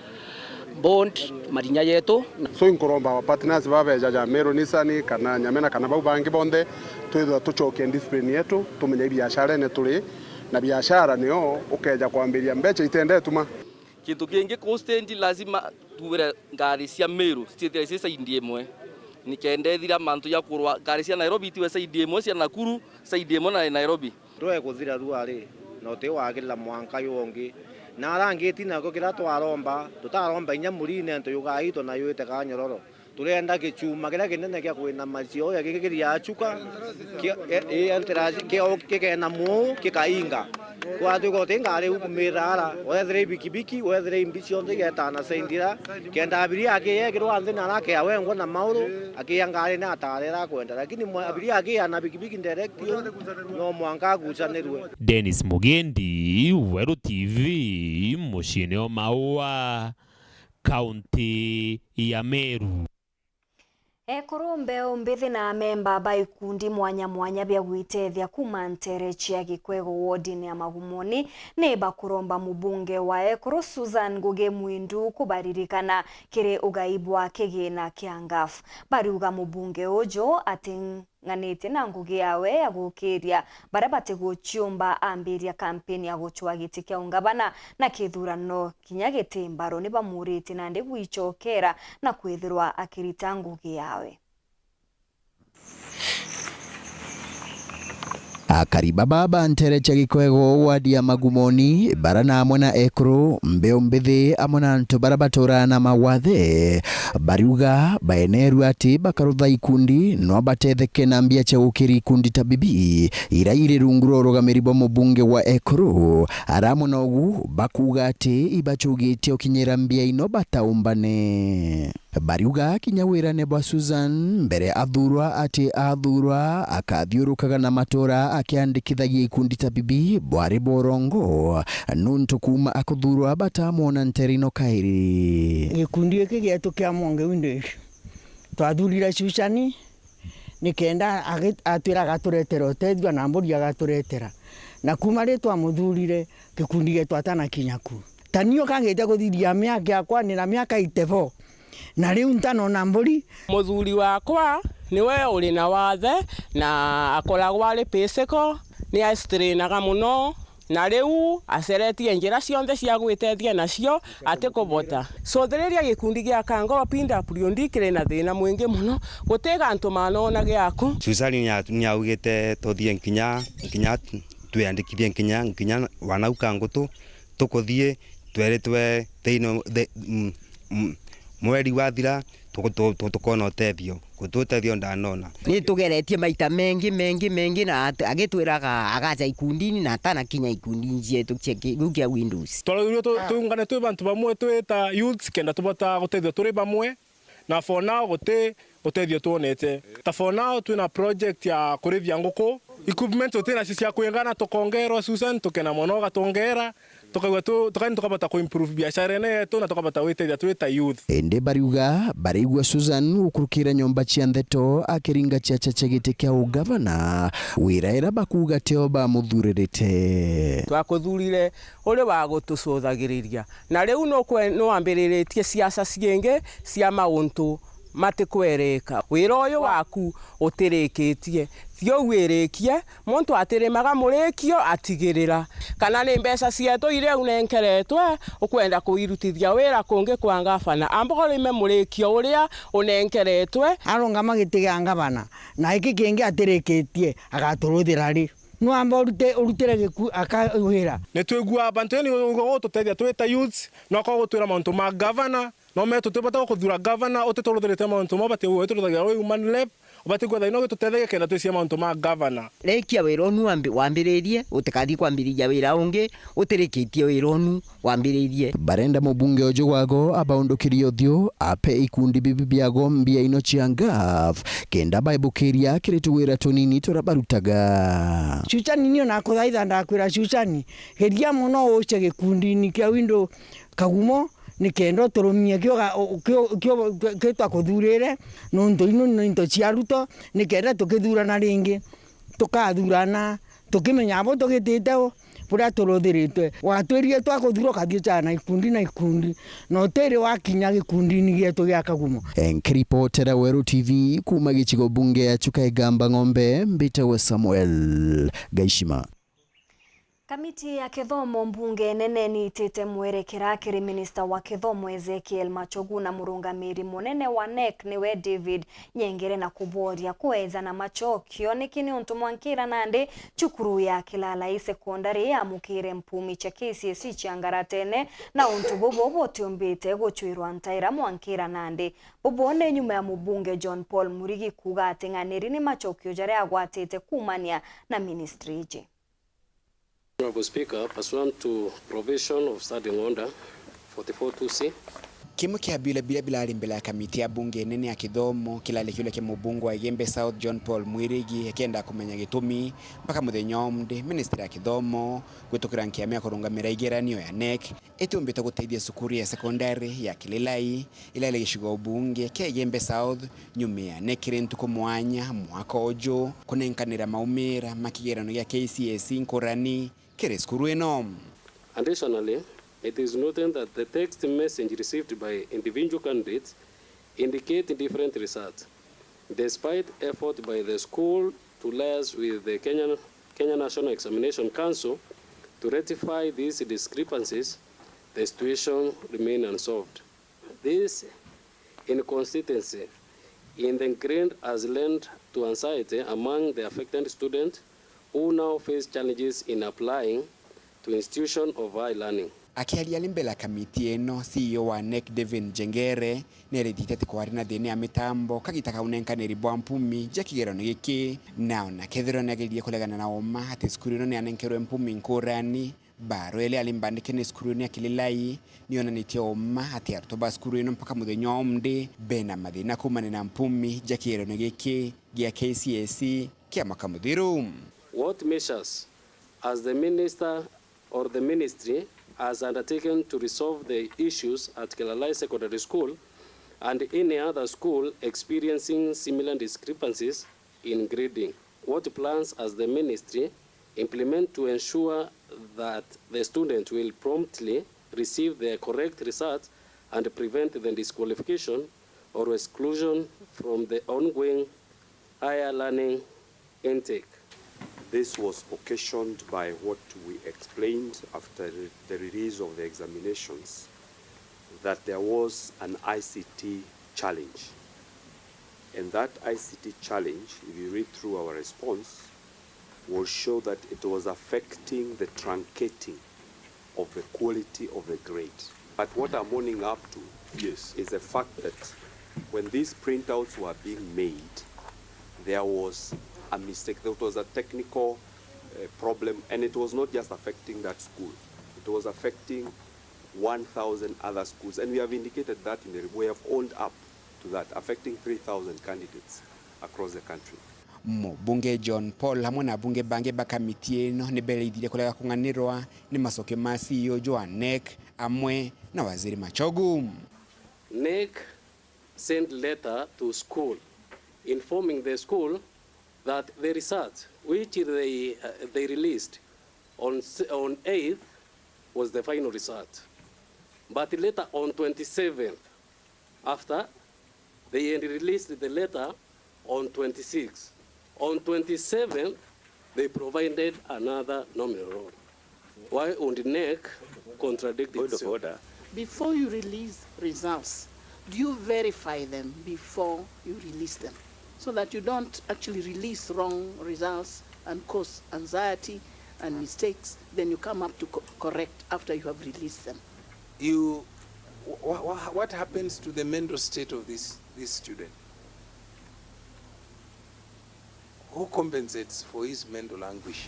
bond marinya yetu so inkoromba partners babeja ja Meru Nisani kana nyamena kana bau bangi bonde twithwa tucokia discipline yetu tumenye biashara ne tuli na biashara nio ukeja kwambiria mbecha itendetuma kintu kingi ku stage lazima tuwere ngari cia Meru citithira cia side imwe nikendethira mantu ya kurwa ngari cia Nairobi tiwe side imwe cia Nakuru side imwe na Nairobi ndoe kuthira ruari no te wagirira mwanka yongi na arangiti nako kira twaromba tutaromba inya murine nto yugaito na yuite kanyororo turenda gichuma kira kinene kia kwina macio ya gikiria achuka alteraji ke na mu kikainga kwa tuko tengare ukumirara wethre bikibiki wethre imbicio ndigeta na sendira kenda abiri ake yekiro anthe na rake awengo na mauro akiyangare na atarera kwenda lakini abiri ake ana bikibiki direct no mwanka gucanirwe. Dennis Mugendi, Weru TV, mucine Maua, kaunti ya Meru. Ekorombe mbithi na memba ba ikundi mwanya mwanya bya gwitethia kuma ntere chia Gikwego wodini ya Magumoni ne bakuromba mubunge wa Ekoro Susan Nguge Mwindu kubaririkana kire ugaibu wa kigina kiangafu bariuga mubunge ojo atinganite na Nguge yawe ya gukiria barabate guchiumba ambiria kampeni ya guchwa giti kia ungabana na kithurano kinya gitimbaro ni bamurite na ndebu ichokera na kwithirwa akirita Nguge yawe. Akariba baba ntere cha Gikwego wadi ya Magumoni barana amona Ekoro mbeo mbithi amona nto barabatora na mawathe bariuga baeneru ati bakarutha ikundi no batetheke na mbia cha ukiri ikundi tabibi iraire runguro rogamiribo mubunge wa Ekoro aramona ogu bakuga ati ibachugite okinyera mbia ino bataumbane bariuga kinyawira ne bwa Susan mbere athurwa ati athurwa akathiurukaga na matora akiandikithagia ikundi tabibi bwari borongo nuntu kuma akuthurwa batamona nterino kairi gikundi iki gitu kia monge windish twathurira Susan nikenda atwira gaturetera utethio na mburi agaturetera na kuma ri twamuthurire gikundi gitu atana kinyaku tanio kangete guthiria miaka yakwa ni na miaka 84 na riu ntano na mburi muthuri wakwa niwe uri na wathe na akoragwa ari peseko ni astrinaga muno na riu aceretie njira cionthe cia gwitethia nacio ati kubota so theriria gikundi gia kango pinda puriondikire na thina mwingi muno gutega antu manona giaku Susani nyaugite tuthie nkinya twiyandikithie nkinya wanauka ngutu tukuthie tweritwe thino mweri wathira tukona utethio gututethio ndanona ni tugeretie maita mengi na agitwiraga agacha ikundini na tana kinya ikundini cietu kia Windows twarurio tungane twi bantu bamwe twita youths kenda tubota gutethio turi bamwe na for now gutethio tuonete ta for now twina project ya kurithia nguku equipment utina cia kuingana tukongerwa Susan tukena mono gatongera tukabata ku improve biashara yetu na tukabata witethia twita youth ende bariuga barigwa Susan ukurukira nyomba cia Nteto akiringa chacha gite kia ugavana wiraira bakuga teo ba muthuririte twakuthurire uri wa gutucuthagiriria na riu no ambiriretie siasa cienge cia mauntu matikwereka wira uyu waku utirikitie thio wirikie muntu atirimaga murikio atigirira kana ni mbeca cietu iria unenkeretwe ukwenda kuirutithia wira kungi kwa ngavana ambogo rime murikio uria unenkeretwe arungama giti gia ngavana na iki kingi atirikitie agaturuthira ri no amba urutire giku akawira nitwigua bantu ni ugo tutethia twita youths no ko gutwira mantu ma governor no me tutibata kuthura governor utituruthirite mantu mo bati weturuthagia human lab ubati gwetha ino tutethege kenda twisia mantu ma governor rekia wira onu wambiririe utikathi kwambiriria wira ungi utirikitie wira onu wambiririe barenda mubunge ojogwago abaundukirio thio ape ikundi bibi biago mbia ino chiangaf kenda baibukiria kiritu wira tunini turabarutaga chuchani nio nakuthaitha ndakwira chuchani geria muno uche gikundi ni kia windo kagumo nikendo turumie kyo twakuthurire nonto ino nonto ciaruto nikenda tukithurana ringi tukathurana tukimenya abo tugitite puria turuthiritwe watwirie twakuthuro kathie chana ikundi na ikundi no tiri wakinya gikundi-ini gietu gia kagumo enkiripotera Weru TV kuma gichigo bunge ya Chukaigamba Ng'ombe Mbitewe Samuel Gaishima. Kamiti ya kithomo mbunge nene ni itete mwerekera kiri minista wa kithomo Ezekiel Machogu na murungamiri munene wa NEC niwe David Nyengere na kuboria kuweza na machokio nikini untu mwankira nande chukuru ya Kilala isekondari ya mukire mpumi cha KCSE chiangaratene na untu bobo bote umbite gochwirwa ntaira mwankira nande bobone nyuma ya mubunge John Paul Murigi kuga atenganiri ni machokio jare agwatete kumania na ministry je. Honorable Speaker, pursuant to provision of Standing Order 44(2)C. Kimo kia bila mbele ya kamiti ya bunge nene ya kithomo kilale kile kia mubungu wa Igembe South John Paul Mwirigi akienda kumenya gitumi mpaka muthenyomde ministry ya kithomo gwitukira nkiamia kurungamira igeranio ya NEC itumbite guteithia sukuru ya sekondari ya Kililai ilale gishigo bunge kia Igembe South nyumi ya NEC rintuko mwanya mwaka ojo kunenkanira maumira makigerano ya KCSE nkorani kire sukuru eno. Additionally, it is noted that the text message received by individual candidates indicate different results. Despite effort by the school to liaise with the Kenya National Examination Council to rectify these discrepancies, the situation remains unsolved. This inconsistency in the grade has led to anxiety among the affected students who now face challenges in applying to institutions of high learning. Akialia mbele ya kamiti eno CEO wa NEC David Nyengere nerithitete kwarina thini ya mitambo kagitaka unenkaniri bwa mpumi jakigerano giki nao na kethiro nagerie kulegana na oma ati skuru ino ni anenkerwe mpumi nkurani baro ele alimbandike ni skuru ni Kililai niona nitie oma ati artoba skuru ino mpaka muthenyo omde bena mathina kumane na mpumi jakigerano giki gia KCSE kia makamuthiru. What measures as the minister or the ministry has undertaken to resolve the issues at Kililai Secondary School and any other school experiencing similar discrepancies in grading? What plans has the ministry implement to ensure that the students will promptly receive their correct results and prevent the disqualification or exclusion from the ongoing higher learning intake? This was occasioned by what we explained after the release of the examinations, that there was an ICT challenge. And that ICT challenge, if you read through our response, will show that it was affecting the truncating of the quality of the grade. But what I'm owning up to is the fact that when these printouts were being made, there was a mistake. There was a technical problem, and it was not just affecting that school. It was affecting 1,000 other schools, and we have indicated that in the we have owned up to that, affecting 3,000 candidates across the country. Bunge John Paul hamwe na bunge bange bakamiti eno nibereithire kulega kunganirwa ni masoke ma CEO Joan NEC amwe na waziri Machogu. NEC sent letter to school informing the school that the results which they released on 8th was the final result. But later on 27th, after They released the letter on 26. On 27th, they provided another nominal roll. Why on the neck contradicted itself? Before you release results, do you verify them before you release them? So that you don't actually release wrong results and cause anxiety and mistakes, then you come up to correct after you have released them. What happens to the mental state of this student? Who compensates for his mental anguish?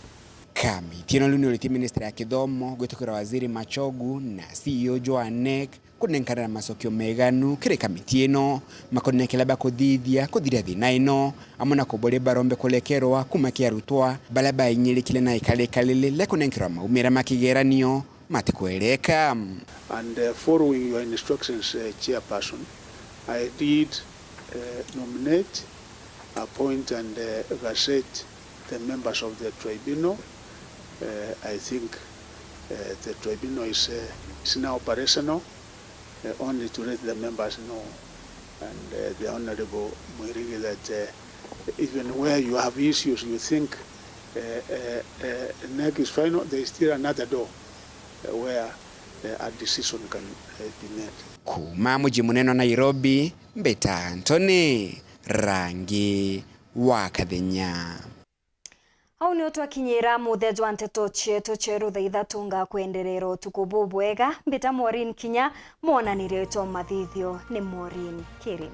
Kamiti ĩno rĩu nĩ ũrĩtie ministry ya gĩthomo gwĩtũkĩra waziri Machogu na CEO Joanek kũnenkanĩra macokio meganu kĩrĩ kamiti ĩno makonekela bakũthithia kũthiria thĩna ĩno amwe na kũboria barombe kũlekerwa kuma kĩarutwa bala bainyĩrĩkile na ikalĩkalĩlĩ lekũnenkerwa maumĩra makĩgeranio matikueleka. And following your instructions, Chairperson, I did nominate, appoint and evaluate the members of the tribunal. I think the tribunal is now operational, only to let the members know, and the Honorable Muirigi, that even where you have issues, you think NEC is final, there is still another door where a decision can be made. Kuma mji munene wa Nairobi, Mbeta Antony, Rangi wa Kathenya. Au ni otwakinyira muthejo wa Nteto chetu cheru thaa ithatu ngakwenderera utuku bubwega. Mbeta MAUREEN Kinya, mwonanire to mathithio ni MAUREEN Kirin.